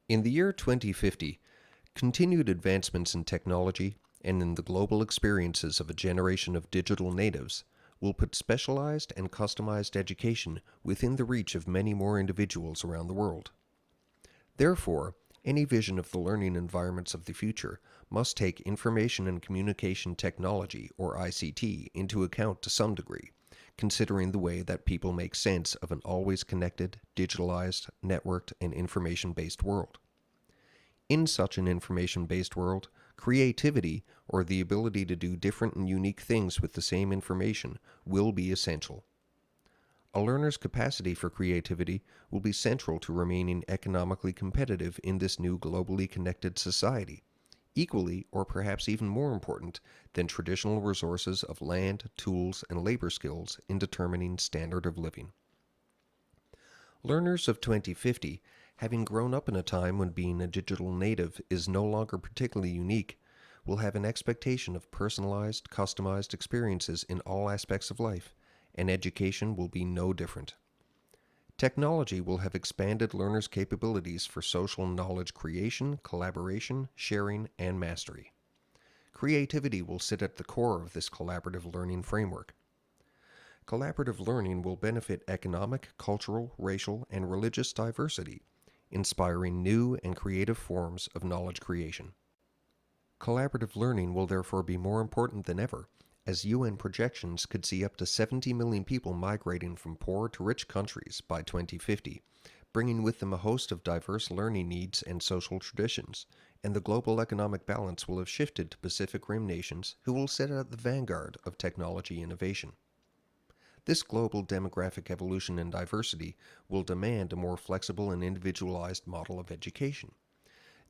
In the year 2050, continued advancements in technology and in the global experiences of a generation of digital natives will put specialized and customized education within the reach of many more individuals around the world. Therefore, any vision of the learning environments of the future must take information and communication technology, or ICT, into account to some degree, considering the way that people make sense of an always connected, digitalized, networked, and information-based world. In such an information-based world, creativity, or the ability to do different and unique things with the same information, will be essential. A learner's capacity for creativity will be central to remaining economically competitive in this new globally connected society, equally or perhaps even more important than traditional resources of land, tools, and labor skills in determining standard of living. Learners of 2050, having grown up in a time when being a digital native is no longer particularly unique, will have an expectation of personalized, customized experiences in all aspects of life, and education will be no different. Technology will have expanded learners' capabilities for social knowledge creation, collaboration, sharing, and mastery. Creativity will sit at the core of this collaborative learning framework. Collaborative learning will benefit economic, cultural, racial, and religious diversity, inspiring new and creative forms of knowledge creation. Collaborative learning will therefore be more important than ever, as UN projections could see up to 70 million people migrating from poor to rich countries by 2050, bringing with them a host of diverse learning needs and social traditions, and the global economic balance will have shifted to Pacific Rim nations who will sit at the vanguard of technology innovation. This global demographic evolution and diversity will demand a more flexible and individualized model of education.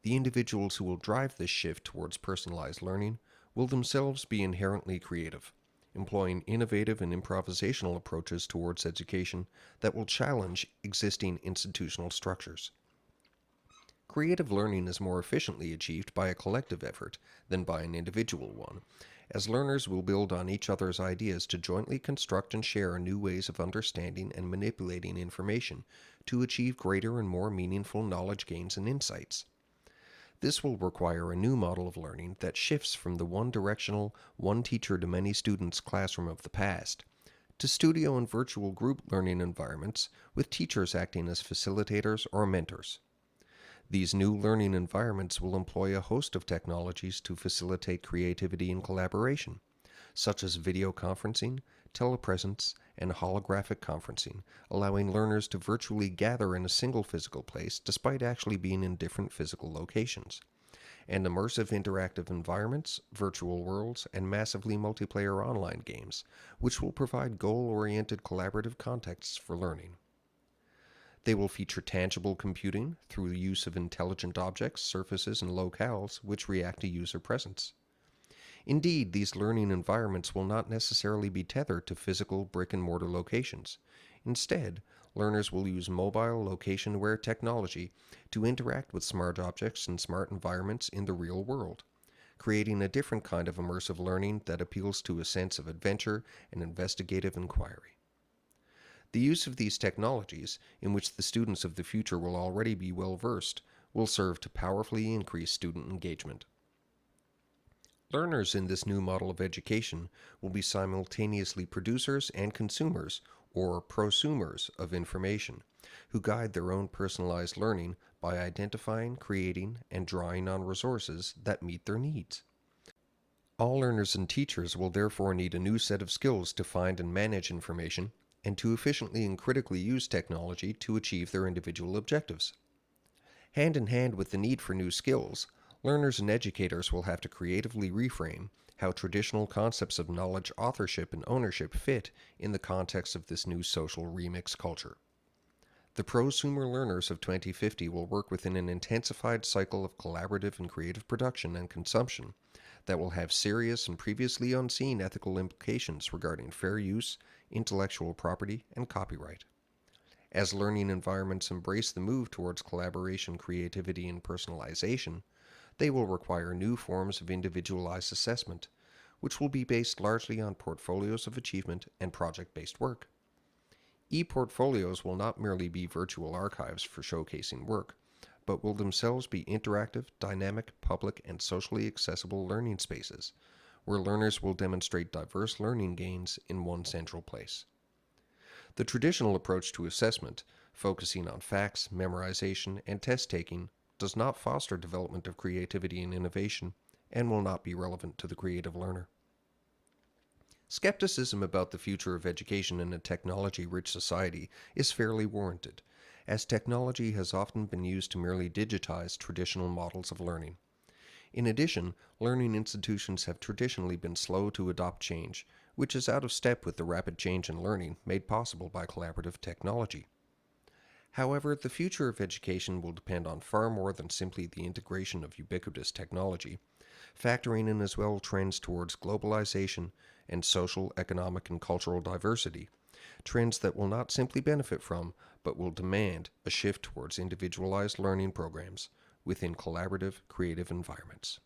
The individuals who will drive this shift towards personalized learning will themselves be inherently creative, employing innovative and improvisational approaches towards education that will challenge existing institutional structures. Creative learning is more efficiently achieved by a collective effort than by an individual one, as learners will build on each other's ideas to jointly construct and share new ways of understanding and manipulating information to achieve greater and more meaningful knowledge gains and insights. This will require a new model of learning that shifts from the one-directional, one-teacher-to-many students classroom of the past to studio and virtual group learning environments with teachers acting as facilitators or mentors. These new learning environments will employ a host of technologies to facilitate creativity and collaboration, such as video conferencing, telepresence, and holographic conferencing, allowing learners to virtually gather in a single physical place despite actually being in different physical locations, and immersive interactive environments, virtual worlds, and massively multiplayer online games, which will provide goal-oriented collaborative contexts for learning. They will feature tangible computing through the use of intelligent objects, surfaces, and locales which react to user presence. Indeed, these learning environments will not necessarily be tethered to physical brick-and-mortar locations. Instead, learners will use mobile location-aware technology to interact with smart objects and smart environments in the real world, creating a different kind of immersive learning that appeals to a sense of adventure and investigative inquiry. The use of these technologies, in which the students of the future will already be well versed, will serve to powerfully increase student engagement. Learners in this new model of education will be simultaneously producers and consumers, or prosumers, of information, who guide their own personalized learning by identifying, creating, and drawing on resources that meet their needs. All learners and teachers will therefore need a new set of skills to find and manage information, and to efficiently and critically use technology to achieve their individual objectives. Hand in hand with the need for new skills, learners and educators will have to creatively reframe how traditional concepts of knowledge authorship and ownership fit in the context of this new social remix culture. The prosumer learners of 2050 will work within an intensified cycle of collaborative and creative production and consumption that will have serious and previously unseen ethical implications regarding fair use, intellectual property, and copyright. As learning environments embrace the move towards collaboration, creativity, and personalization, they will require new forms of individualized assessment, which will be based largely on portfolios of achievement and project-based work. E-portfolios will not merely be virtual archives for showcasing work, but will themselves be interactive, dynamic, public, and socially accessible learning spaces, where learners will demonstrate diverse learning gains in one central place. The traditional approach to assessment, focusing on facts, memorization, and test taking, does not foster development of creativity and innovation, and will not be relevant to the creative learner. Skepticism about the future of education in a technology-rich society is fairly warranted, as technology has often been used to merely digitize traditional models of learning. In addition, learning institutions have traditionally been slow to adopt change, which is out of step with the rapid change in learning made possible by collaborative technology. However, the future of education will depend on far more than simply the integration of ubiquitous technology, factoring in as well trends towards globalization and social, economic, and cultural diversity, trends that will not simply benefit from, but will demand a shift towards individualized learning programs within collaborative, creative environments.